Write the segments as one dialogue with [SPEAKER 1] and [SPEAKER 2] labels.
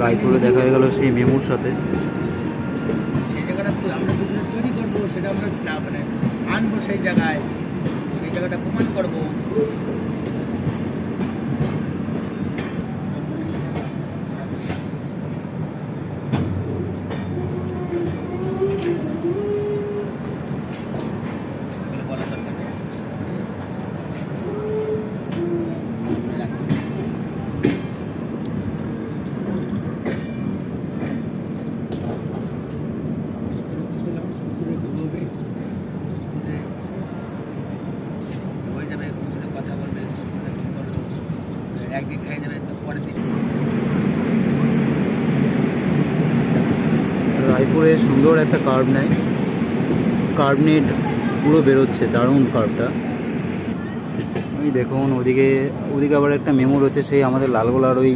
[SPEAKER 1] রায়পুরে দেখা গেল সেই মেমুর সাথে।
[SPEAKER 2] সেই জায়গাটা আমরা তৈরি করবো, সেটা আমরা মানে আনবো সেই জায়গায়, সেই জায়গাটা প্রমাণ করবো। একদিন খাই যাবে তো পরের দিন।
[SPEAKER 1] রায়পুরে সুন্দর একটা কার্ভ নেয়, কার্ভ নেট পুরো বেরোচ্ছে, দারুণ কার্ভটা। ওই দেখুন ওদিকে আবার একটা মেমো রয়েছে, সেই আমাদের লালগোলার ওই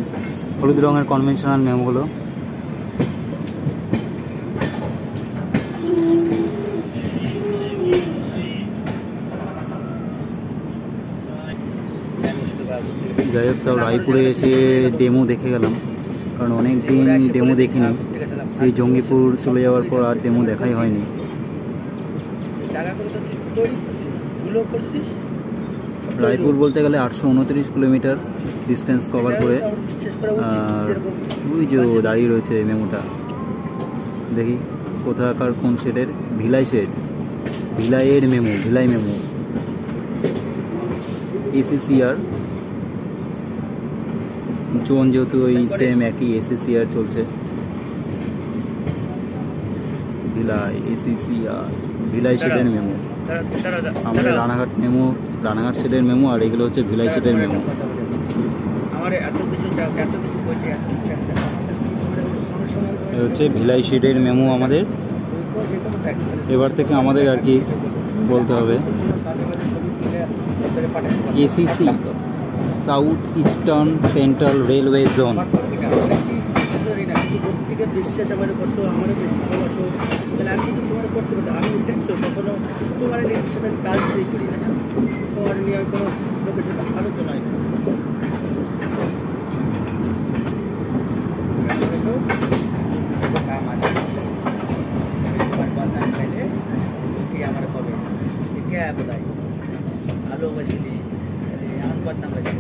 [SPEAKER 1] হলুদ রঙের কনভেনশনাল মেমোগুলো। যাই হোক, তাও রায়পুরে এসে ডেমো দেখে গেলাম, কারণ অনেক দিন ডেমো দেখিনি। সেই জঙ্গিপুর চলে যাওয়ার পর আর ডেমো দেখাই হয়নি। রায়পুর বলতে গেলে 829 কিলোমিটার ডিস্টেন্স কভার করে। আর ওই যে দাঁড়িয়ে রয়েছে মেমোটা, দেখি কোথাকার কোন শেডের, ভিলাই শেড, ভিলাইয়ের memo, Bhilai memo, ACCR zone, যেহেতু ওই সেম একই এসিসিআর চলছে। ভিলাই এসিসিআর, ভিলাই শেডের মেমো। আমাদের রানাঘাট মেমো, রানাঘাট শেডের মেমো, আর এগুলো হচ্ছে ভিলাই শেডের মেমো। হচ্ছে ভিলাই শেডের মেমো আমাদের। এবার থেকে আমাদের আর কি বলতে হবে এসিসি, south eastern central railway zone. বিশ্বাস আমার করছো, আমার ভালোবাসো, তাহলে আমি কিন্তু তোমার করতে পারতাম। আমি দেখছো কখনো তোমার নিয়ে সাথে আমি কাজ করি না, তোমার নিয়ে আমি কোনো লোকের সাথে আলোচনা হয় কাম আছে। তোমার কথা খাইলে লোকে আমার কবে কে বোধ হয় ভালোবাসিলি, এমন বদনাম হয়েছিল।